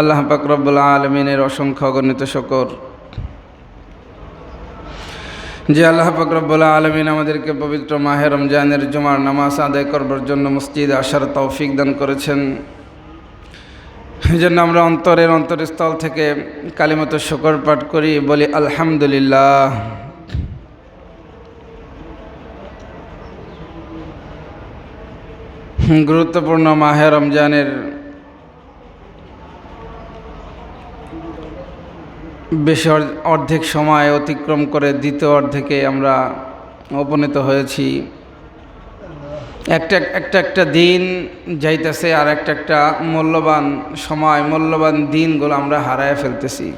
আল্লাহ পাক রব্বুল আলামিনের অসংখ্য অগণিত শুকর যে আল্লাহ পাক রব্বুল আলামিন আমাদেরকে পবিত্র মাহে রমজানের জুমার নামাজ আদায় করবার জন্য মসজিদে আসার তৌফিক দান করেছেন। এই জন্য আমরা অন্তরস্থল থেকে কালিমাতুশ শুকর পাঠ করি, বলি আলহামদুলিল্লাহ। গুরুত্বপূর্ণ মাহে রমজানের বেশি অর্ধেক সময় অতিক্রম করে দ্বিতীয় অর্ধেকে আমরা উপনীত হয়েছি। একটা দিন যাইতেছে আর একটা মূল্যবান সময়, মূল্যবান দিনগুলো আমরা হারায় ফেলতেছি।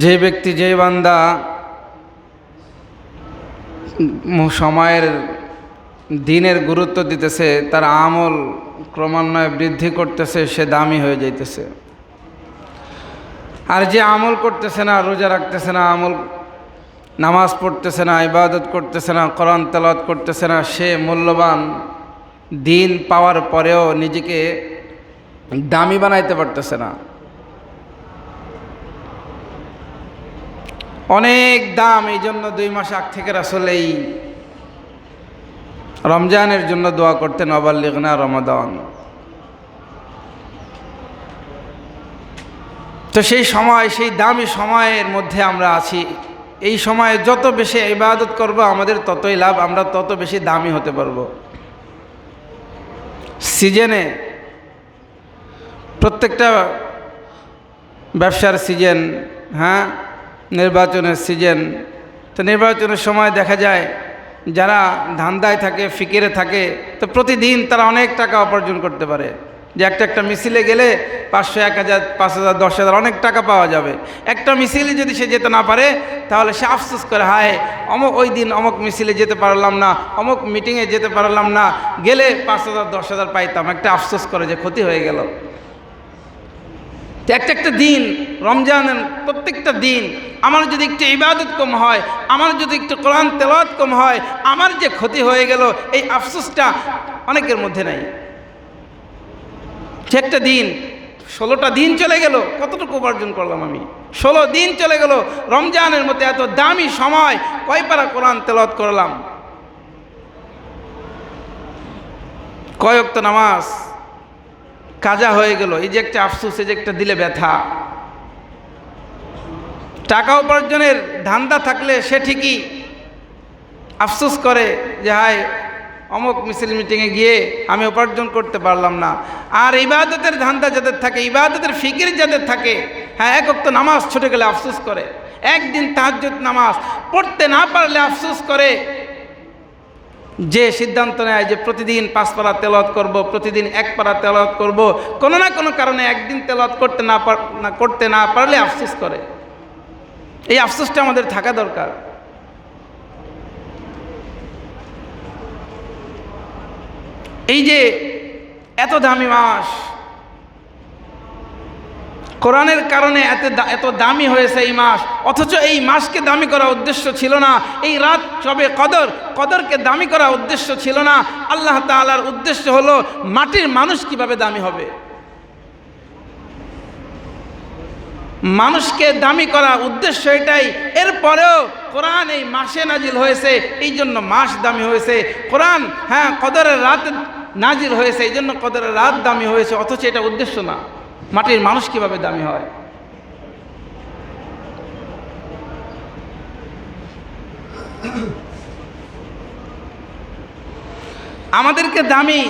যে ব্যক্তি, যে বান্দা সময়ের দিনের গুরুত্ব দিতেছে, তার আমল ক্রমান্বয়ে বৃদ্ধি করতেছে, সে দামি হয়ে যাইতেছে। আর যে আমল করতেছে না, রোজা রাখতেছে না, নামাজ পড়তেছে না, ইবাদত করতেছে না, কোরআন তেলাওয়াত করতেছে না, সে মূল্যবান দিন পাওয়ার পরেও নিজেকে দামি বানাইতে পারতেছে না। অনেক দাম। এই জন্য 2 মাস আগ থেকে রাসূল এই রমজানের জন্য দোয়া করতেন, ওয়াবাল্লিগনা রমাদান। তো সেই সময়, সেই দামি সময়ের মধ্যে আমরা আছি। এই সময়ে যত বেশি ইবাদত করব আমাদের ততই লাভ, আমরা তত বেশি দামি হতে পারব। সিজনে, প্রত্যেকটা ব্যবসার সিজন, নির্বাচনের সিজন। তো নির্বাচনের সময় দেখা যায় যারা ধান্দায় থাকে, ফিকিরে থাকে, তো প্রতিদিন তারা অনেক টাকা উপার্জন করতে পারে। যে একটা মিছিলে গেলে 500, 1000, 5000, 10,000 অনেক টাকা পাওয়া যাবে। একটা মিছিলে যদি সে যেতে না পারে, তাহলে সে আফসোস করে, হায় ওই দিন অমুক মিছিলে যেতে পারলাম না, অমুক মিটিংয়ে যেতে পারলাম না, গেলে 5000, 10,000 পাইতাম। একটা আফসোস করে যে ক্ষতি হয়ে গেল। একটা দিন, রমজানের প্রত্যেকটা দিন আমার যদি একটু ইবাদত কম হয়, আমার যদি একটু কোরআন তেলাওয়াত কম হয়, আমার যে ক্ষতি হয়ে গেল, এই আফসোসটা অনেকের মধ্যে নাই। একটা দিন, 16টা দিন চলে গেল, কতটুকু উপার্জন করলাম আমি? 16 দিন চলে গেল। রমজানের মধ্যে এত দামি সময়, কয় পারা কোরআন তেলাওয়াত করলাম, কয় ওয়াক্ত নামাজ কাজা হয়ে গেল। এই যে একটা আফসোস, এই যে একটা দিলে ব্যথা। টাকা উপার্জনের ধান্দা থাকলে সে ঠিকই আফসোস করে যে হায় অমুক মিছিল মিটিংয়ে গিয়ে আমি উপার্জন করতে পারলাম না। আর ইবাদতের ধান্দা যাদের থাকে, ইবাদতের ফিকির যাদের থাকে, এক ওয়াক্ত নামাজ ছুটে গেলে আফসোস করে, একদিন তাহাজ্জুদ নামাজ পড়তে না পারলে আফসোস করে। যে সিদ্ধান্ত নেয় যে প্রতিদিন 5 পারা তেলাওয়াত করব, প্রতিদিন 1 পারা তেলাওয়াত করব, কোনো না কোনো কারণে একদিন তেলাওয়াত করতে না পারলে আফসোস করে। এই আফসোসটা আমাদের থাকা দরকার। এই যে এত দামি মাস, কোরআনের কারণে এত দামি হয়েছে এই মাস, অথচ এই মাসকে দামি করা উদ্দেশ্য ছিল না। এই রাত সবে কদরকে দামি করা উদ্দেশ্য ছিল না। আল্লাহ তাআলার উদ্দেশ্য হলো মাটির মানুষ কিভাবে দামি হবে, মানুষকে দামি করা উদ্দেশ্য এটাই। এরপরেও কোরআন এই মাসে নাজিল হয়েছে, এই জন্য মাস দামি হয়েছে। কোরআন কদরের রাত নাজিল হয়েছে, এই জন্য কদরের রাত দামি হয়েছে, অথচ এটা উদ্দেশ্য না মাটির মানুষ কিভাবে দামি হয়। আমাদেরকে দামি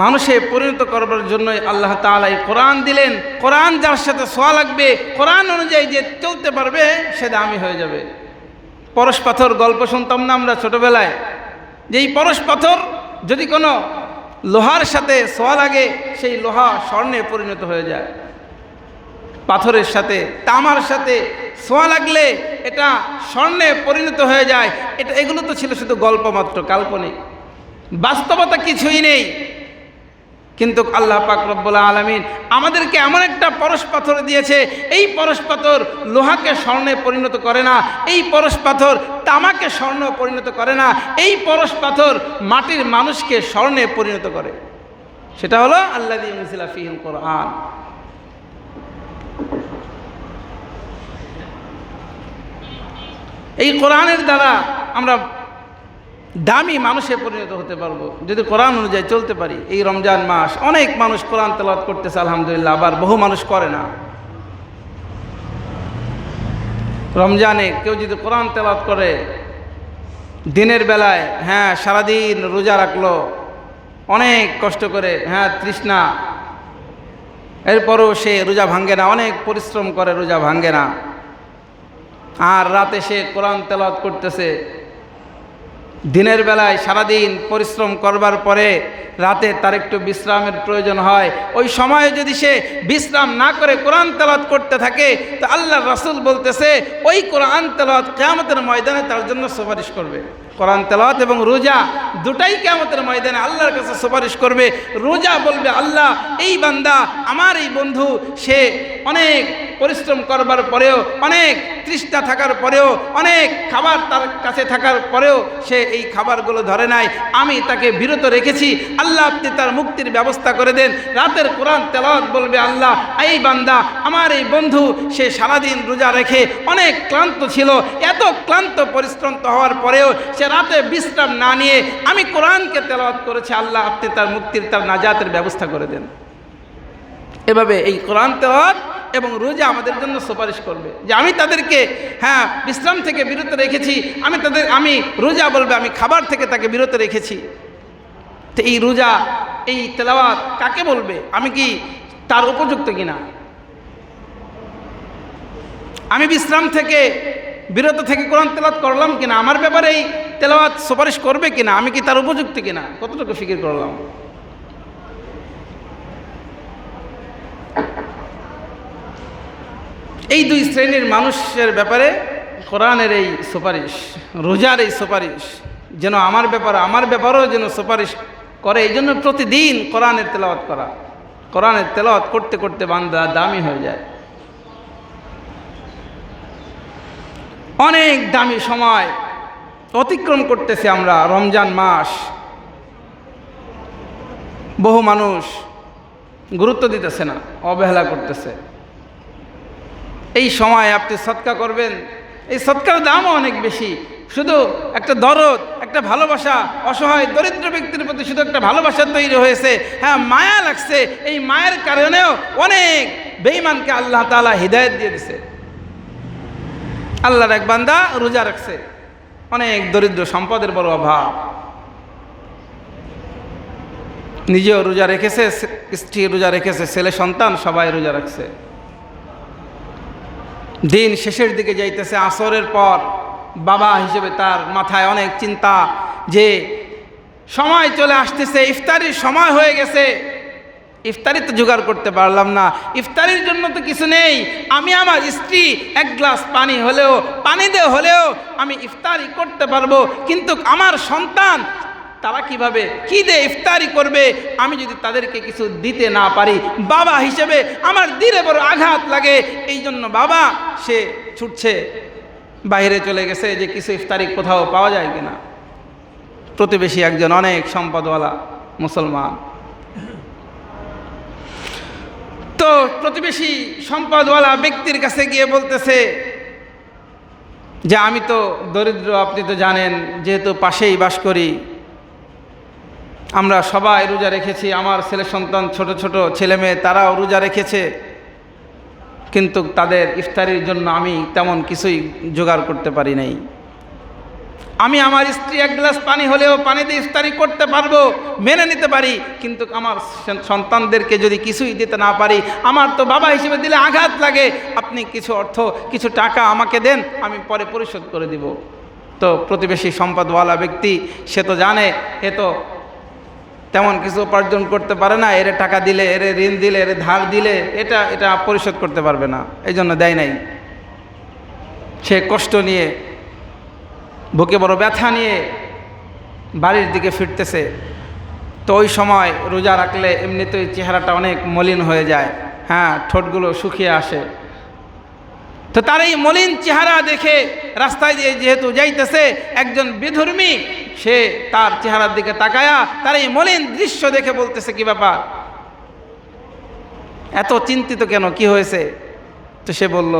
মানুষে পরিণত করবার জন্যই আল্লাহ তাআলা কোরআন দিলেন। কোরআন যার সাথে ছোঁয়া লাগবে, কোরআন অনুযায়ী যে চলতে পারবে, সে দামি হয়ে যাবে। পরশ পাথর গল্প শুনতাম না আমরা ছোটবেলায়, যে এই পরশ পাথর যদি কোনো লোহার সাথে ছোঁয়া লাগে, সেই লোহা স্বর্ণে পরিণত হয়ে যায়। পাথরের সাথে, তামার সাথে ছোঁয়া লাগলে এটা স্বর্ণে পরিণত হয়ে যায়। এগুলো তো ছিল শুধু গল্প মাত্র, কাল্পনিক, বাস্তবতা কিছুই নেই। কিন্তু আল্লাহ পাক রব্বুল আলামিন আমাদেরকে এমন একটা পরশ পাথর দিয়েছে, এই পরশ পাথর লোহাকে স্বর্ণে পরিণত করে না, এই পরশ পাথর তামাকে স্বর্ণ পরিণত করে না, এই পরশ পাথর মাটির মানুষকে স্বর্ণে পরিণত করে। সেটা হলো আল্লাযী উনজিলা ফীহিল কোরআন। এই কোরআনের দ্বারা আমরা দামি মানুষে পরিণত হতে পারবো যদি কোরআন অনুযায়ী চলতে পারি। এই রমজান মাস অনেক মানুষ কোরআন তেলাওয়াত করতেছে আলহামদুলিল্লাহ, আবার বহু মানুষ করে না। রমজানে কেউ যদি কোরআন তেলাওয়াত করে দিনের বেলায়, হ্যাঁ সারাদিন রোজা রাখলো অনেক কষ্ট করে, হ্যাঁ তৃষ্ণা, এরপরও সে রোজা ভাঙ্গে না, অনেক পরিশ্রম করে রোজা ভাঙ্গে না, আর রাতে সে কোরআন তেলাওয়াত করতেছে। দিনের বেলায় সারাদিন পরিশ্রম করবার পরে রাতে তার একটু বিশ্রামের প্রয়োজন হয়, ওই সময়ে যদি সে বিশ্রাম না করে কোরআন তেলাওয়াত করতে থাকে তো আল্লাহর রাসূল বলতেছে ওই কোরআন তেলাওয়াত কিয়ামতের ময়দানে তার জন্য সুপারিশ করবে। কোরআন তেলাওয়াত এবং রোজা দুটাই কিয়ামতের ময়দানে আল্লাহর কাছে সুপারিশ করবে। রোজা বলবে আল্লাহ এই বান্দা আমার এই বন্ধু সে অনেক পরিশ্রম করবার পরেও, অনেক তৃষ্ণা থাকার পরেও, অনেক খাবার তার কাছে থাকার পরেও সে এই খাবারগুলো ধরে নাই, আমি তাকে বিরত রেখেছি, আল্লাহ আপনি তার মুক্তির ব্যবস্থা করে দেন। রাতের কোরআন তেলাওয়াত বলবে আল্লাহ এই বান্দা আমার এই বন্ধু সে সারাদিন রোজা রেখে অনেক ক্লান্ত ছিল, এত ক্লান্ত পরিশ্রান্ত হওয়ার পরেও সে রাতে বিশ্রাম না নিয়ে আমি কোরআনকে তেলাওয়াত করেছি, আল্লাহ আপনি তার মুক্তির তার নাজাতের ব্যবস্থা করে দেন। এভাবে এই কোরআন তেলাওয়াত এবং রোজা আমাদের জন্য সুপারিশ করবে যে আমি তাদেরকে হ্যাঁ বিশ্রাম থেকে বিরত রেখেছি, আমি রোজা বলবে আমি খাবার থেকে তাকে বিরত রেখেছি। তো এই রোজা এই তেলাওয়াত কাকে বলবে? আমি কি তার উপযুক্ত কিনা? আমি বিশ্রাম থেকে বিরত থেকে কোরআন তেলাওয়াত করলাম কিনা? আমার ব্যাপারে এই তেলাওয়াত সুপারিশ করবে কিনা? আমি কি তার উপযুক্ত কিনা? কতটুকু ফিকির করলাম? এই দুই শ্রেণীর মানুষের ব্যাপারে কোরআনের এই সুপারিশ, রোজার এই সুপারিশ যেন আমার ব্যাপারেও যেন সুপারিশ করে। এই জন্য প্রতিদিন কোরআনের তেলাওয়াত করা, কোরআনের তেলাওয়াত করতে করতে বান্দা দামি হয়ে যায়। অনেক দামি সময় অতিক্রম করতেছি আমরা। রমজান মাস বহু মানুষ গুরুত্ব দিতেছে না, অবহেলা করতেছে। এই সময় আপনি সদকা করবেন, এই সদকার দামও অনেক বেশি। শুধু একটা দরদ, একটা ভালোবাসা, অসহায় দরিদ্র ব্যক্তির প্রতি শুধু একটা ভালোবাসা তৈরি হয়েছে, হ্যাঁ মায়া লাগছে, এই মায়ের কারণেও অনেক বেঈমানকে আল্লাহ তাআলা হিদায়াত দিয়ে দিছে। আল্লাহর এক বান্দা রোজা রাখছে, অনেক দরিদ্র, সম্পদের বড় অভাব, নিজেও রোজা রেখেছে, স্ত্রী রোজা রেখেছে, ছেলে সন্তান সবাই রোজা রাখছে। দিন শেষের দিকে যাইতেছে, আসরের পর বাবা হিসেবে তার মাথায় অনেক চিন্তা যে সময় চলে আসতেছে, ইফতারির সময় হয়ে গেছে, ইফতারি তো জোগাড় করতে পারলাম না, ইফতারির জন্য তো কিছু নেই, আমি আমার স্ত্রী এক গ্লাস পানি দিয়ে হলেও আমি ইফতারি করতে পারবো, কিন্তু আমার সন্তান তারা কিভাবে কি দিয়ে ইফতারি করবে আমি যদি তাদেরকে কিছু দিতে না পারি? বাবা হিসেবে আমার দিলে বড় আঘাত লাগে। এই জন্য বাবা সে ছুটছে, বাইরে চলে গেছে যে কিছু ইফতারি কোথাও পাওয়া যায় কিনা। প্রতিবেশী একজন অনেক সম্পদওয়ালা মুসলমান, তো প্রতিবেশী সম্পদওয়ালা ব্যক্তির কাছে গিয়ে বলতেছে যে আমি তো দরিদ্র, আপনি তো জানেন, যেহেতু পাশেই বাস করি, আমরা সবাই রোজা রেখেছি, আমার ছেলে সন্তান ছোট ছোট ছেলে মেয়ে তারাও রোজা রেখেছে, কিন্তু তাদের ইফতারির জন্য আমি তেমন কিছুই জোগাড় করতে পারি নাই। আমি আমার স্ত্রী এক গ্লাস পানি হলেও পানি দিয়ে ইফতারি করতে পারবো, মেনে নিতে পারি, কিন্তু আমার সন্তানদেরকে যদি কিছুই দিতে না পারি, আমার তো বাবা হিসেবে দিলে আঘাত লাগে। আপনি কিছু অর্থ, কিছু টাকা আমাকে দেন, আমি পরে পরিশোধ করে দিব। তো প্রতিবেশী সম্পদওয়ালা ব্যক্তি সে তো জানে এ তো তেমন কিছু উপার্জন করতে পারে না, এর টাকা দিলে, এর ঋণ দিলে, এর ধার দিলে এটা পরিশোধ করতে পারবে না, এই জন্য দেয় নাই। সে কষ্ট নিয়ে, বুকে বড় ব্যথা নিয়ে বাড়ির দিকে ফিরতেছে। তো ওই সময় রোজা রাখলে এমনিতেই চেহারাটা অনেক মলিন হয়ে যায়, হ্যাঁ ঠোঁটগুলো শুকিয়ে আসে। তো তার এই মলিন চেহারা দেখে রাস্তায় দিয়ে যেহেতু যাইতেছে একজন বিধর্মী, সে তার চেহারার দিকে তাকায়া তার এই মলিন দৃশ্য দেখে বলতেছে, কি ব্যাপার, এত চিন্তিত কেন, কি হয়েছে? তো সে বলল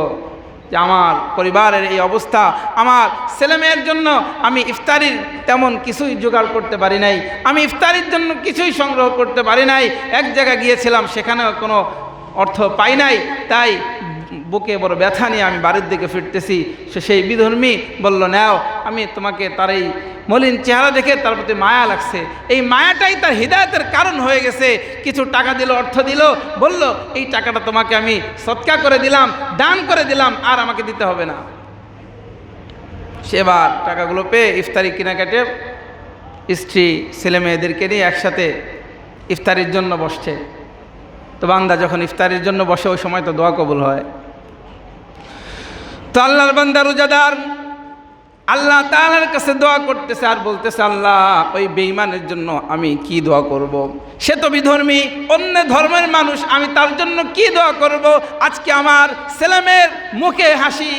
যে আমার পরিবারের এই অবস্থা, আমার ছেলেমেয়ের জন্য আমি ইফতারির তেমন কিছুই জোগাড় করতে পারি নাই, আমি ইফতারির জন্য কিছুই সংগ্রহ করতে পারি নাই, এক জায়গায় গিয়েছিলাম সেখানেও কোনো অর্থ পাই নাই, তাই বুকে বড় ব্যথা নিয়ে আমি বাড়ির দিকে ফিরতেছি। সেই বিধর্মী বলল, নাও, আমি তোমাকে তার এই মলিন চেহারা দেখে তার প্রতি মায়া লাগছে, এই মায়াটাই তার হিদায়তের কারণ হয়ে গেছে। কিছু টাকা দিল, অর্থ দিল, বলল এই টাকাটা তোমাকে আমি সদকা করে দিলাম, দান করে দিলাম, আর আমাকে দিতে হবে না। সেবার টাকাগুলো পেয়ে ইফতারি কেনাকাটে স্ত্রী ছেলে মেয়েদেরকে নিয়ে একসাথে ইফতারির জন্য বসছে। তো বান্দা যখন ইফতারির জন্য বসে ওই সময় তো দোয়া কবুল হয়। তো আল্লাহর বান্দা রোজাদার আল্লাহ তাআলার কাছে দোয়া করতেছে আর বলতেছে, আল্লাহ ওই বেঈমানের জন্য আমি কি দোয়া করব? সে তো বিধর্মী, অন্য ধর্মের মানুষ, আমি তার জন্য কি দোয়া করব? আজকে আমার ছেলেমেয়ের মুখে হাসি,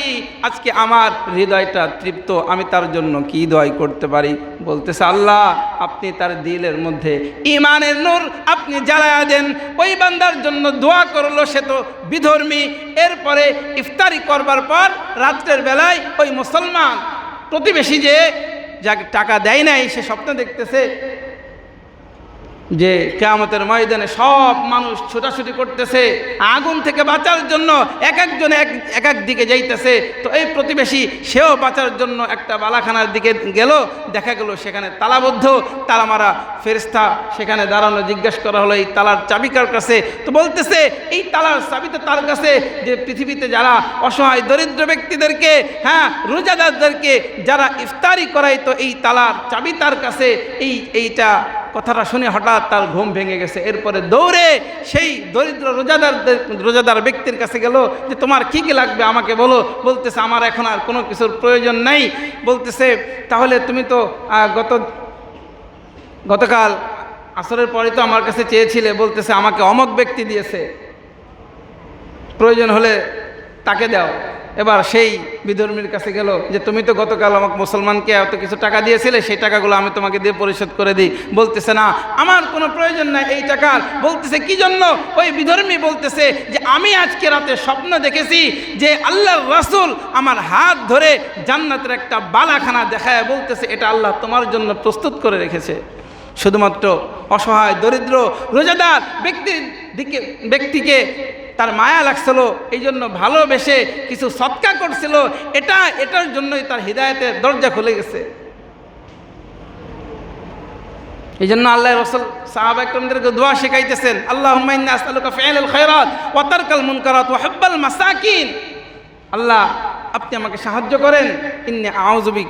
আজকে আমার হৃদয়টা তৃপ্ত, আমি তার জন্য কি দোয়াই করতে পারি? বলতেছে, আল্লাহ আপনি তার দিলের মধ্যে ঈমানের নূর আপনি জ্বালায়া দেন। ওই বান্দার জন্য দোয়া করলো, সে তো বিধর্মী। এরপরে ইফতারি করবার পর রাত্রের বেলায় ওই মুসলমান প্রতিবেশী যে যাকে টাকা দেয় নাই, সে স্বপ্ন দেখতেছে যে কিয়ামতের ময়দানে সব মানুষ ছোটাছুটি করতেছে আগুন থেকে বাঁচার জন্য, এক একজন এক এক দিকে যাইতেছে। তো এই প্রতিবেশী সেও বাঁচার জন্য একটা বালাখানার দিকে গেল, দেখা গেল সেখানে তালাবদ্ধ, তালা মারা ফেরেশতা সেখানে দাঁড়ানো। জিজ্ঞাসা করা হলো এই তালার চাবি কার কাছে? তো বলতেছে এই তালার চাবি তো তার কাছে যে পৃথিবীতে যারা অসহায় দরিদ্র ব্যক্তিদেরকে, হ্যাঁ রোজাদারদেরকে যারা ইফতারি করায়, তো এই তালার চাবি তার কাছে। এইটা কথাটা শুনে হঠাৎ তার ঘুম ভেঙে গেছে। এরপরে দৌড়ে সেই দরিদ্র রোজাদার ব্যক্তির কাছে গেল যে তোমার কি কি লাগবে আমাকে বলো। বলতেছে আমার এখন আর কোনো কিছুর প্রয়োজন নাই। বলতেছে তাহলে তুমি তো গতকাল আসরের পরে তো আমার কাছে চেয়েছিলে। বলতেছে আমাকে অমক ব্যক্তি দিয়েছে, প্রয়োজন হলে তাকে দাও। এবার সেই বিধর্মীর কাছে গেল যে তুমি তো গতকাল আমাকে মুসলমানকে এত কিছু টাকা দিয়েছিলে, সেই টাকাগুলো আমি তোমাকে দিয়ে পরিশোধ করে দিই। বলতেছে না আমার কোনো প্রয়োজন নাই এই টাকার। বলতেছে কি জন্য? ওই বিধর্মী বলতেছে যে আমি আজকে রাতে স্বপ্ন দেখেছি যে আল্লাহর রাসূল আমার হাত ধরে জান্নাতের একটা বালাখানা দেখায়, বলতেছে এটা আল্লাহ তোমার জন্য প্রস্তুত করে রেখেছে। শুধুমাত্র অসহায় দরিদ্র রোজাদার ব্যক্তিকে তার মায়া লাগছিল, এই জন্য ভালোবেসে কিছু সদকা করছিল, এটার জন্যই তার হিদায়াতের দরজা খুলে গেছে। এই জন্য আল্লাহ রাসূল সাহাবা ইকরামদেরকে দোয়া শেখাইতেছেন, আল্লাহুম্মা ইন্নী আসআলুকা ফিআলাল খায়রাত ওয়া তারকাল মুনকারাত ওয়া হুব্বাল মাসাকিন। আল্লাহ আপনি আমাকে সাহায্য করেন, ইন্নী আউযু বিক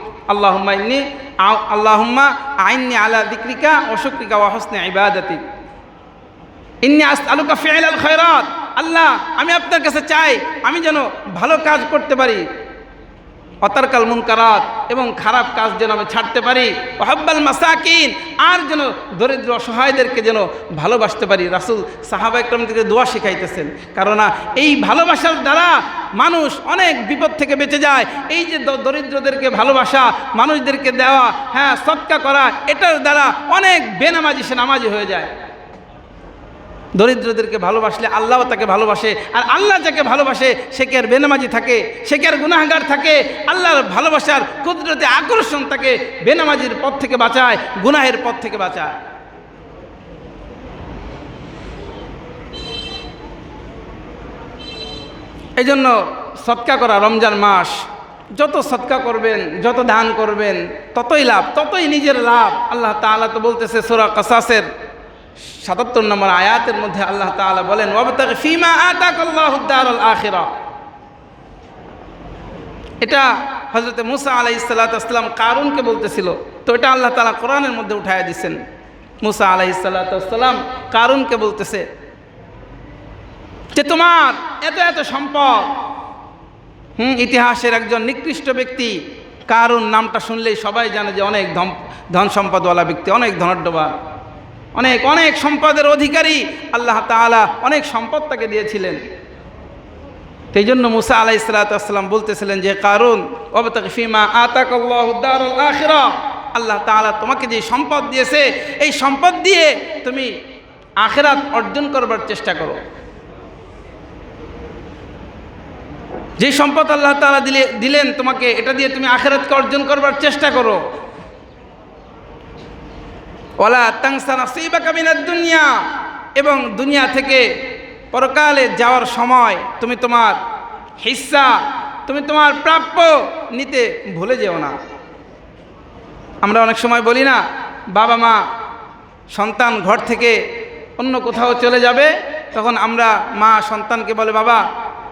আল্লাহুম্মা আইন্নী আলা যিকরিকা ওয়া শুকরিকা ওয়া হুসনি ইবাদাতিক। ইন্নী আসআলুকা ফিআলাল খায়রাত, আল্লাহ আমি আপনার কাছে চাই আমি যেন ভালো কাজ করতে পারি, অতারকাল মুনকারাত এবং খারাপ কাজ যেন আমি ছাড়তে পারি, ওয়াহাব্বাল মাসাকিন আর যেন দরিদ্র অসহায়দেরকে যেন ভালোবাসতে পারি। রাসূল সাহাবা ইকরামদেরকে দোয়া শিখাইতেছেন, কারণ এই ভালোবাসার দ্বারা মানুষ অনেক বিপদ থেকে বেঁচে যায়। এই যে দরিদ্রদেরকে ভালোবাসা, মানুষদেরকে দেওয়া, হ্যাঁ সদকা করা, এটার দ্বারা অনেক বেনামাজি সে নামাজি হয়ে যায়। দরিদ্রদেরকে ভালোবাসলে আল্লাহও তাকে ভালোবাসে, আর আল্লাহ যাকে ভালোবাসে সে কি আর বেনামাজি থাকে? সে কি আর গুনাহগার থাকে? আল্লাহর ভালোবাসার কুদরতে আকর্ষণ তাকে বেনামাজির পথ থেকে বাঁচায়, গুনাহের পথ থেকে বাঁচায়। এই জন্য সদকা করা, রমজান মাস যত সদকা করবেন, যত দান করবেন ততই লাভ, ততই নিজের লাভ। আল্লাহ তাআলা তো বলতেছে সূরা কাসাসের ৭৭ নম্বর আয়াতের মধ্যে আল্লাহ তাআলা বলেন, ওয়াবতাগি ফীমা আতাকাল্লাহুদ দারাল আখিরা। এটা হযরত মুসা আলাইহিস সালাতু ওয়াস সালাম কারুনকে বলতেছিল, তো এটা আল্লাহ তাআলা কোরআনের মধ্যে উঠায়া দিয়েছেন। মুসা আলাইহিস সালাতু ওয়াস সালাম কারুনকে বলতেছে যে তোমার এত এত সম্পদ। ইতিহাসের একজন নিকৃষ্ট ব্যক্তি কারুন, নামটা শুনলেই সবাই জানে যে অনেক ধন সম্পদওয়ালা ব্যক্তি, অনেক ধনাঢ্যবান, অনেক অনেক সম্পদের অধিকারী। আল্লাহ তাআলা অনেক সম্পদ তাকে দিয়েছিলেন। এই জন্য মুসা আলাইহিস সালাম বলতেছিলেন যে কারুন ওয়াবতাগি ফীমা আতাকাল্লাহু দারুল আখিরাহ, আল্লাহ তাআলা তোমাকে যে সম্পদ দিয়েছে এই সম্পদ দিয়ে তুমি আখিরাত অর্জন করবার চেষ্টা করো। যে সম্পদ আল্লাহ তাআলা দিলেন তোমাকে, এটা দিয়ে তুমি আখিরাতকে অর্জন করবার চেষ্টা করো। ওয়ালা তানসা নাসীবাকা মিনাদ দুনিয়া, এবং দুনিয়া থেকে পরকালে যাওয়ার সময় তুমি তোমার হিস্সা, তুমি তোমার প্রাপ্য নিতে ভুলে যেও না। আমরা অনেক সময় বলি না, বাবা মা সন্তান ঘর থেকে অন্য কোথাও চলে যাবে, তখন আমরা মা সন্তানকে বলে, বাবা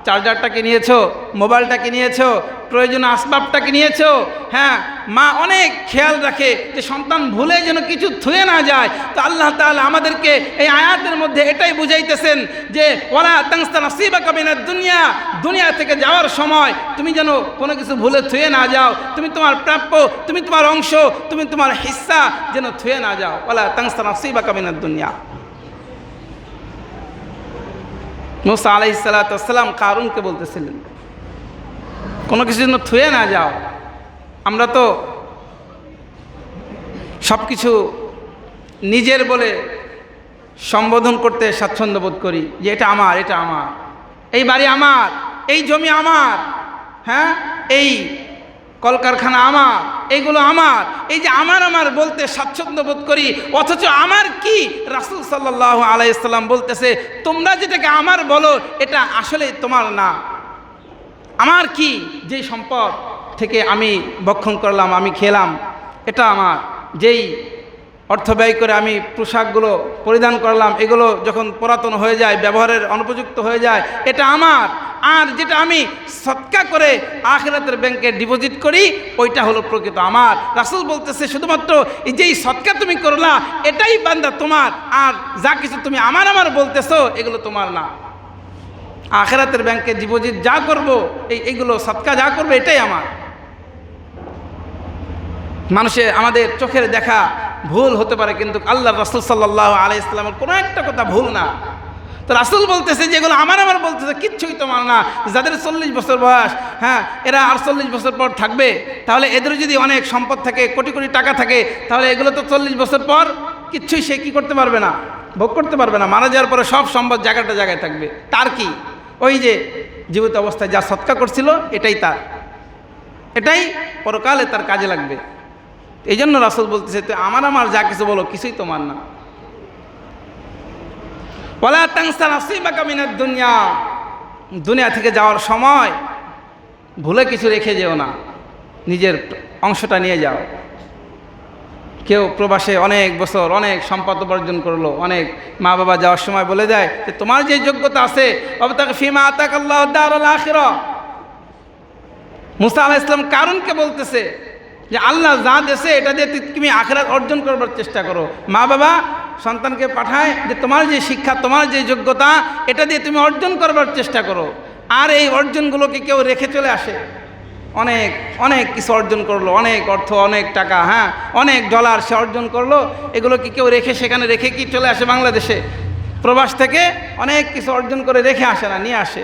চার্জারটাকে নিয়েছো, মোবাইলটাকে নিয়েছো, প্রয়োজনীয় আসবাবটাকে নিয়েছো। হ্যাঁ, মা অনেক খেয়াল রাখে যে সন্তান ভুলে যেন কিছু থুয়ে না যায়। তো আল্লাহ তাআলা আমাদেরকে এই আয়াতের মধ্যে এটাই বুঝাইতেছেন যে ওয়ালা তানসা নাসীবাকা মিনাদ দুনিয়া, দুনিয়া থেকে যাওয়ার সময় তুমি যেন কোনো কিছু ভুলে থুয়ে না যাও, তুমি তোমার প্রাপ্য, তুমি তোমার অংশ, তুমি তোমার হিস্সা যেন থুয়ে না যাও। ওয়ালা তানসা নাসীবাকা মিনাদ দুনিয়া। মুসা আলাইহিস সালাম কারুনকে বলতেছিলেন কোনো কিছু যেন থুয়ে না যাও। আমরা তো সব কিছু নিজের বলে সম্বোধন করতে স্বাচ্ছন্দ্য বোধ করি, যে এটা আমার, এটা আমার, এই বাড়ি আমার, এই জমি আমার, হ্যাঁ এই কলকারখানা আমার, এইগুলো আমার, এই যে আমার আমার বলতে স্বাচ্ছন্দ্য বোধ করি। অথচ আমার কি, রাসূল সাল্লাল্লাহু আলাইহি সাল্লাম বলতেছে তোমরা যেটাকে আমার বলো এটা আসলে তোমার না। আমার কি, যে সম্পদ থেকে আমি ভক্ষণ করলাম, আমি খেলাম, এটা আমার। যেই অর্থ ব্যয় করে আমি পোশাকগুলো পরিধান করলাম, এগুলো যখন পুরাতন হয়ে যায়, ব্যবহারের অনুপযুক্ত হয়ে যায়, এটা আমার। আর যেটা আমি সদকা করে আখিরাতের ব্যাংকে ডিপোজিট করি, ওইটা হলো প্রকৃত আমার। রাসূল বলতেছে শুধুমাত্র এই যেই সদকা তুমি করলা এটাই বান্দা তোমার, আর যা কিছু তুমি আমার আমার বলতেছো এগুলো তোমার না। আখিরাতের ব্যাংকে ডিপোজিট যা করব, এইগুলো সদকা যা করবে এটাই আমার। মানুষের আমাদের চোখের দেখা ভুল হতে পারে, কিন্তু আল্লাহ রাসূল সাল্লাল্লাহু আলাইহি সাল্লামের কোনো একটা কথা ভুল না। তো রাসূল বলতেছে যেগুলো আমার আমার বলতেছে কিচ্ছুই তোমার না। যাদের 40 বছর বয়স, হ্যাঁ এরা আর 40 বছর পর থাকবে, তাহলে এদের যদি অনেক সম্পদ থাকে, কোটি কোটি টাকা থাকে, তাহলে এগুলো তো 40 বছর পর কিচ্ছুই সে কী করতে পারবে না, ভোগ করতে পারবে না। মারা যাওয়ার পরে সব সম্পদ জায়গাটা জায়গায় থাকবে। তার কি, ওই যে জীবিত অবস্থায় যা সৎকা করছিল এটাই তার, এটাই পরকালে তার কাজে লাগবে। এই জন্য রাসূল বলতেছে তো আমার আমার যা কিছু বলো কিছুই তোমার না। ওয়ালা তানসা নাসীবাকা মিনাদ দুনিয়া, দুনিয়া থেকে যাওয়ার সময় ভুলে কিছু রেখে যেও না, নিজের অংশটা নিয়ে যাও। কেউ প্রবাসে অনেক বছর অনেক সম্পদ উপার্জন করলো, অনেক মা বাবা যাওয়ার সময় বলে দেয় যে তোমার যে যোগ্যতা আছে ওয়াবতাগি ফীমা আতাকাল্লাহু দারুল আখিরাহ। মুসা আলাইহিস সালাম কারুনকে বলতেছে যে আল্লাহ যা দেশে এটা দিয়ে তুমি আখিরাত অর্জন করবার চেষ্টা করো। মা বাবা সন্তানকে পাঠায় যে তোমার যে শিক্ষা, তোমার যে যোগ্যতা, এটা দিয়ে তুমি অর্জন করবার চেষ্টা করো। আর এই অর্জনগুলোকে কেউ রেখে চলে আসে, অনেক অনেক কিছু অর্জন করলো, অনেক অর্থ, অনেক টাকা, হ্যাঁ অনেক ডলার সে অর্জন করলো, এগুলোকে কেউ রেখে সেখানে রেখে কি চলে আসে বাংলাদেশে? প্রবাস থেকে অনেক কিছু অর্জন করে রেখে আসে না, নিয়ে আসে।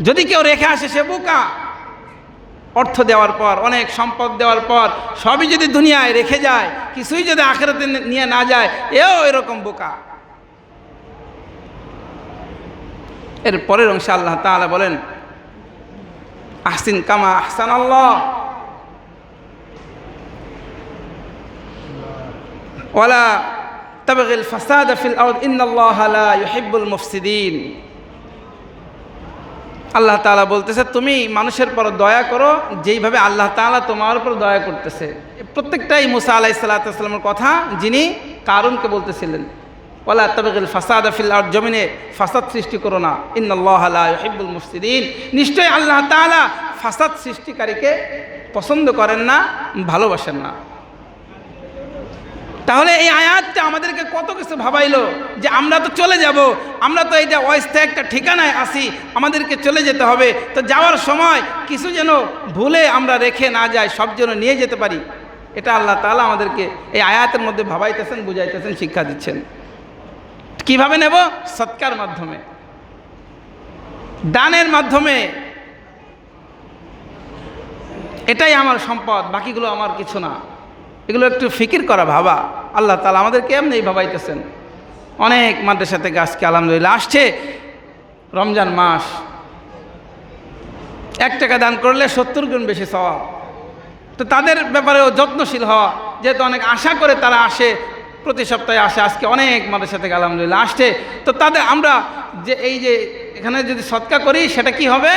যদি কেউ রেখে আসে সে বোকা। অর্থ দেওয়ার পর, অনেক সম্পদ দেওয়ার পর সবই যদি দুনিয়ায় রেখে যায়, কিছুই যদি আখিরাতে নিয়ে না যায়, এও এরকম বোকা। এর পরের অংশে আল্লাহ তাআলা বলেন আহসিন কামা আহসানাল্লাহ ওয়ালা তাবগিল ফাসাদা ফিল আরদ ইন্নাল্লাহা লা ইউহিব্বুল মুফসিদিন। আল্লাহ তাআলা বলতেছে তুমি মানুষের পর দয়া করো যেইভাবে আল্লাহ তাআলা তোমার উপর দয়া করতেছে। প্রত্যেকটাই মুসা আলাইহিস সালামের কথা, যিনি কারুনকে বলতেছিলেন ওয়ালা তাবগিল ফাসাদা ফিল আরদ, জমিনে ফাসাদ সৃষ্টি করো না, ইন্নাল্লাহা লা ইউহিব্বুল মুফসিদিন। নিশ্চয়ই আল্লাহ তাআলা ফাসাদ সৃষ্টিকারীকে পছন্দ করেন না, ভালোবাসেন না। তাহলে এই আয়াতটা আমাদেরকে কত কিছু ভাবাইলো যে আমরা তো চলে যাব, আমরা তো এইটা অস্থায়ী একটা ঠিকানায় আসি, আমাদেরকে চলে যেতে হবে। তো যাওয়ার সময় কিছু যেন ভুলে আমরা রেখে না যাই, সব যেন নিয়ে যেতে পারি। এটা আল্লাহ তাআলা আমাদেরকে এই আয়াতের মধ্যে ভাবাইতেছেন, বুঝাইতেছেন, শিক্ষা দিচ্ছেন। কিভাবে নেব? সৎকার মাধ্যমে। দানের মাধ্যমে, এটাই আমার সম্পদ, বাকিগুলো আমার কিছু না। এগুলো একটু ফিকির করা, ভাবা। আল্লাহ তাআলা আমাদেরকে এমনি ভাবাইতেছেন। অনেক মাদ্রাসা থেকে আজকে আলহামদুলিল্লাহ আসছে রমজান মাস, 1 টাকা দান করলে 70 গুণ বেশি সওয়াব। তো তাদের ব্যাপারেও যত্নশীল হওয়া, যেহেতু অনেক আশা করে তারা আসে, প্রতি সপ্তাহে আসে, আজকে অনেক মাদ্রাসা থেকে আলহামদুলিল্লাহ আসছে। তো তাদের আমরা যে এই যে এখানে যদি সদকা করি, সেটা কি হবে?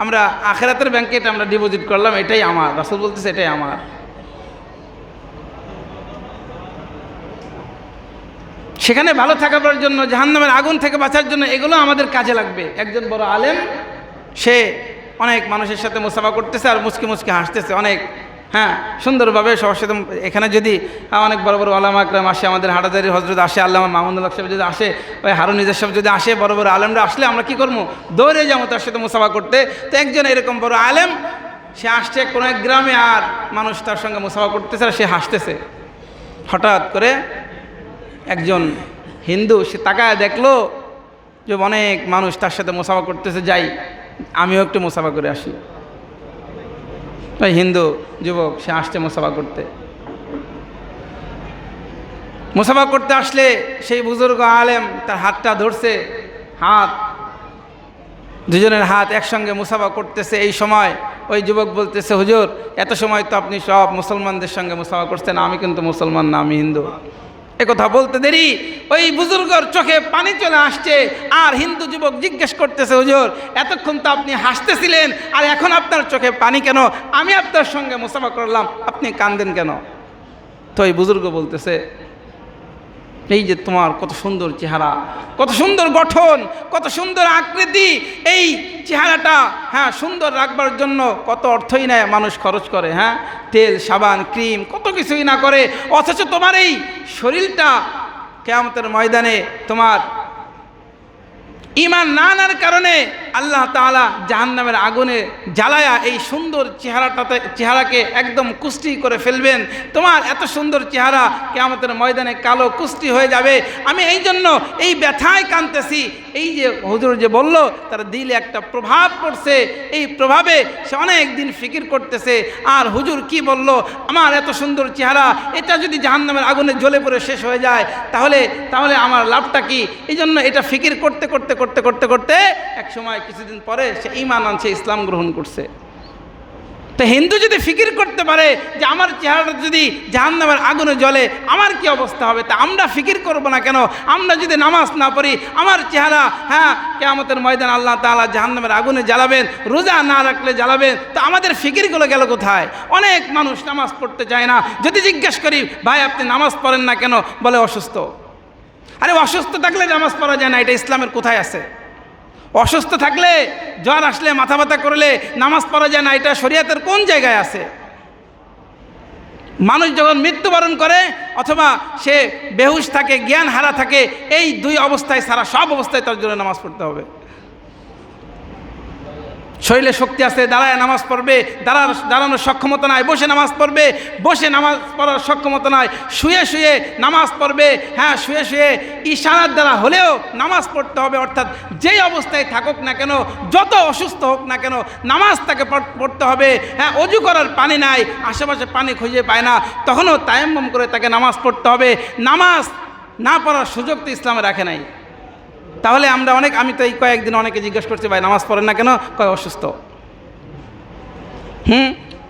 আমরা আখিরাতের ব্যাংকে এটা আমরা ডিপোজিট করলাম, এটাই আমার। রাসূল বলতেছে এটাই আমার। সেখানে ভালো থাকার জন্য, জাহান্নামের আগুন থেকে বাঁচার জন্য এগুলো আমাদের কাজে লাগবে। একজন বড় আলেম, সে অনেক মানুষের সাথে মুসাফা করতেছে আর মুচকি মুচকি হাসতেছে অনেক, সুন্দরভাবে সবার সাথে। এখানে যদি অনেক বড় বড় আলেম আকরাম আসে, আমাদের হাটাজারি হজরত আসে, আল্লামা মাহমুদুল হক সাহেব যদি আসে, ওই হারুন নিজার সাহেব যদি আসে, বড় বড় আলেমরা আসলে আমরা কি করবো? দৌড়ে যাবো তার সাথে মুসাফা করতে। তো একজন এরকম বড় আলেম, সে আসছে কোনো এক গ্রামে, আর মানুষ তার সঙ্গে মুসাফা করতেছে আর সে হাসতেছে। হঠাৎ করে একজন হিন্দু, সে তাকায় দেখলো যে অনেক মানুষ তার সাথে মুসাফা করতেছে, যাই আমিও একটু মুসাফা করে আসি। ওই হিন্দু যুবক সে আসছে মুসাফা করতে। মুসাফা করতে আসলে সেই বুজুর্গ আলেম তার হাতটা ধরছে, দুজনের হাত একসঙ্গে মুসাফা করতেছে। এই সময় ওই যুবক বলতেছে, হুজুর এত সময় তো আপনি সব মুসলমানদের সঙ্গে মুসাফা করছেন, আমি কিন্তু মুসলমান না, আমি হিন্দু। কথা বলতে দেরি ওই বুজুর্গর চোখে পানি চলে আসছে। আর হিন্দু যুবক জিজ্ঞেস করতেছে, হুজুর এতক্ষণ তো আপনি হাসতেছিলেন, আর এখন আপনার চোখে পানি কেন? আমি আপনার সঙ্গে মুসাফা করলাম, আপনি কাঁদেন কেন? তো এই বুজুর্গ বলতেছে, এই যে তোমার কত সুন্দর চেহারা, কত সুন্দর গঠন, কত সুন্দর আকৃতি, এই চেহারাটা সুন্দর রাখবার জন্য কত অর্থই না মানুষ খরচ করে, তেল, সাবান, ক্রিম, কত কিছুই না করে। অথচ তোমার এই শরীরটা কিয়ামতের ময়দানে তোমার ঈমান না আনার কারণে আল্লাহ তাআলা জাহান্নামের আগুনে জ্বালায়া এই সুন্দর চেহারাকে একদম কুষ্টি করে ফেলবেন। তোমার এত সুন্দর চেহারা কিয়ামতের ময়দানে কালো কুষ্টি হয়ে যাবে। আমি এই জন্য এই ব্যথায় কাঁদতেছি। এই যে হুজুর যে বলল, তার দিলে একটা প্রভাব পড়ছে, এই প্রভাবে সে অনেক দিন ফিকির করতেছে। আর হুজুর কি বলল, আমার এত সুন্দর চেহারা, এটা যদি জাহান্নামের আগুনে জ্বলে পড়ে শেষ হয়ে যায়, তাহলে আমার লাভটা কি? এই জন্য এটা ফিকির করতে করতে করতে করতে করতে এক সময় কিছুদিন পরে সে ঈমান আনছে, ইসলাম গ্রহণ করছে। তো হিন্দু যদি ফিকির করতে পারে যে আমার চেহারাটা যদি জাহান্নামের আগুনে জ্বলে আমার কি অবস্থা হবে, তা আমরা ফিকির করব না কেন? আমরা যদি নামাজ না পড়ি, আমার চেহারা কিয়ামতের ময়দান আল্লাহ তাআলা জাহান্নামের আগুনে জ্বালাবেন, রোজা না রাখলে জ্বালাবেন। তো আমাদের ফিকিরগুলো গেল কোথায়? অনেক মানুষ নামাজ পড়তে চায় না। যদি জিজ্ঞেস করি, ভাই আপনি নামাজ পড়েন না কেন? বলে অসুস্থ। আরে অসুস্থ থাকলে নামাজ পড়া যায় না, এটা ইসলামের কোথায় আছে? অসুস্থ থাকলে, জ্বর আসলে, মাথা ব্যথা করলে নামাজ পড়া যায় না, এটা শরীয়তের কোন জায়গায় আছে? মানুষ যখন মৃত্যুবরণ করে অথবা সে বেহুশ থাকে, জ্ঞান হারা থাকে, এই দুই অবস্থায় ছাড়া সব অবস্থায় তার জন্য নামাজ পড়তে হবে। শরীরে শক্তি আছে, দাঁড়ায় নামাজ পড়বে, দাঁড়ানোর সক্ষমতা নাই, বসে নামাজ পড়বে, বসে নামাজ পড়ার সক্ষমতা নাই, শুয়ে শুয়ে নামাজ পড়বে, শুয়ে শুয়ে ইশারার দ্বারা হলেও নামাজ পড়তে হবে। অর্থাৎ যেই অবস্থায় থাকুক না কেন, যত অসুস্থ হোক না কেন, নামাজ তাকে পড়তে হবে। অজু করার পানি নাই, আশেপাশে পানি খুঁজে পায় না, তখনও তায়াম্মুম করে তাকে নামাজ পড়তে হবে। নামাজ না পড়ার সুযোগ তো ইসলামে রাখে নাই। তাহলে আমি তো এই কয়েকদিন অনেকে জিজ্ঞেস করছি, ভাই নামাজ পড়েন না কেন? কয় অসুস্থ।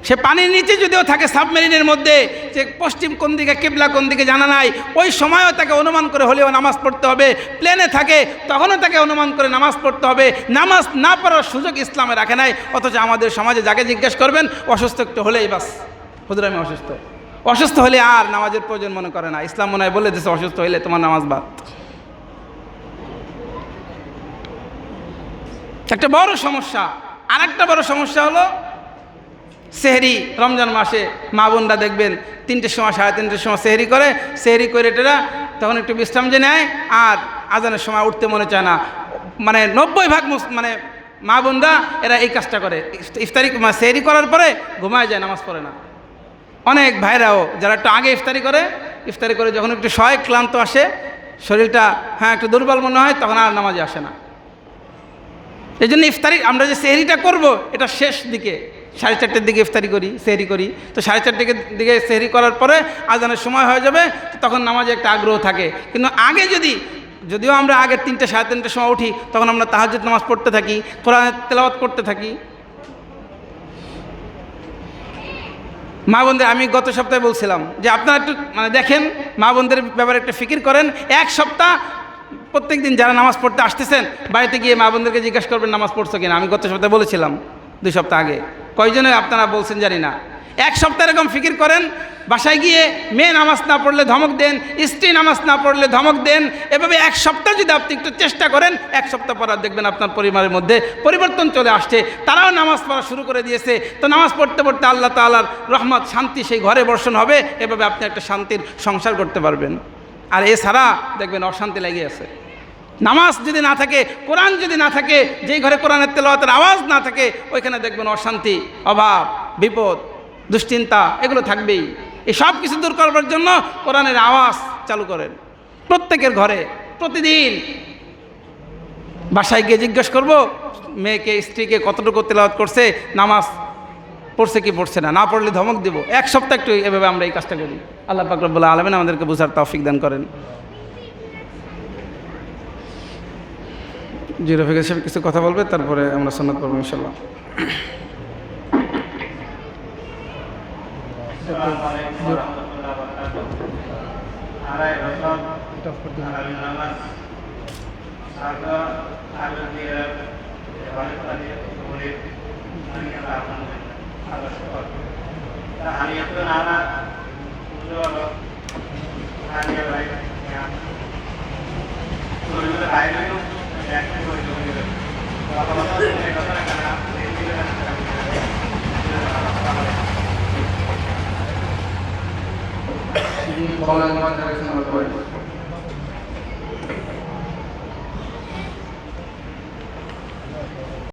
সে পানির নিচে যদিও থাকে, সাবমেরিনের মধ্যে, যে পশ্চিম কোন দিকে, কিবলা কোন দিকে জানা নাই, ওই সময়ও তাকে অনুমান করে হলেও নামাজ পড়তে হবে। প্লেনে থাকে, তখনও তাকে অনুমান করে নামাজ পড়তে হবে। নামাজ না পড়ার সুযোগ ইসলামে রাখে নাই। অথচ আমাদের সমাজে যাকে জিজ্ঞেস করবেন, অসুস্থ একটু হলেই বাস, হুজুর আমি অসুস্থ। অসুস্থ হলে আর নামাজের প্রয়োজন মনে করে না। ইসলাম মনে হয় বলে দিচ্ছে, অসুস্থ হলে তোমার নামাজ বাদ। একটা বড় সমস্যা। আর একটা বড় সমস্যা হলো সেহরি। রমজান মাসে মা বোনরা দেখবেন 3টের সময়, 3:30 সময় সেহরি করে। সেহরি করে এটারা তখন একটু বিশ্রাম যে নেয়, আর আজানের সময় উঠতে মনে চায় না। 90% মা বোনরা এরা এই কাজটা করে। ইফতারি সেহরি করার পরে ঘুমায় যায়, নামাজ পড়ে না। অনেক ভাইরাও যারা একটু আগে ইফতারি করে যখন একটু ক্লান্ত আসে, শরীরটা একটু দুর্বল মনে হয়, তখন আর নামাজে আসে না। এই জন্য ইফতারি আমরা যে সেহরিটা করব এটা শেষ দিকে 4:30 দিকে ইফতারি করি, সেহরি করি। তো 4:30 দিকে সেহরি করার পরে আজানের সময় হয়ে যাবে, তখন নামাজে একটা আগ্রহ থাকে। কিন্তু আগে যদিও আমরা আগের 3টে 3:30টার সময় উঠি, তখন আমরা তাহাজ্জুদ নামাজ পড়তে থাকি, কোরআনের তেলাওয়াত করতে থাকি। মা বোনদের আমি গত সপ্তাহে বলছিলাম যে আপনারা একটু দেখেন, মা বোনদের ব্যাপারে একটা ফিকির করেন। এক সপ্তাহ প্রত্যেক দিন যারা নামাজ পড়তে আসতেছেন, বাড়িতে গিয়ে মা বোনদেরকে জিজ্ঞাসা করবেন নামাজ পড়ছো কিনা। আমি গত সপ্তাহে বলেছিলাম, 2 সপ্তাহ আগে। কয়জনে আপনারা বলছেন জানি না। এক সপ্তাহ এরকম ফিকির করেন, বাসায় গিয়ে মেয়ে নামাজ না পড়লে ধমক দেন, স্ত্রী নামাজ না পড়লে ধমক দেন। এভাবে এক সপ্তাহ যদি আপনি একটু চেষ্টা করেন, এক সপ্তাহ পর দেখবেন আপনার পরিবারের মধ্যে পরিবর্তন চলে আসছে। তারাও নামাজ পড়া শুরু করে দিয়েছে। তো নামাজ পড়তে পড়তে আল্লাহ তাআলার রহমত, শান্তি সেই ঘরে বর্ষণ হবে। এভাবে আপনি একটা শান্তির সংসার করতে পারবেন। আর এছাড়া দেখবেন অশান্তি লেগে আছে। নামাজ যদি না থাকে, কোরআন যদি না থাকে, যেই ঘরে কোরআনের তেলাওয়াতের আওয়াজ না থাকে, ওইখানে দেখবেন অশান্তি, অভাব, বিপদ, দুশ্চিন্তা এগুলো থাকবেই। এই সব কিছু দূর করবার জন্য কোরআনের আওয়াজ চালু করেন প্রত্যেকের ঘরে। প্রতিদিন বাসায় গিয়ে জিজ্ঞেস করব মেয়েকে, স্ত্রীকে কতটুকু তেলাওয়াত করছে, নামাজ পড়ছে কি পড়ছে না, না পড়লে ধমক দেব। এক সপ্তাহ একটু এভাবে আমরা এই কাজটা করি। আল্লাহ পাক রব্বুল আলামিন আমাদেরকে বুঝার তৌফিক দান করেন। জি রফিক সাহেব কিছু কথা বলবে, তারপরে আমরা সুন্নাত পড়ব ইনশাআল্লাহ।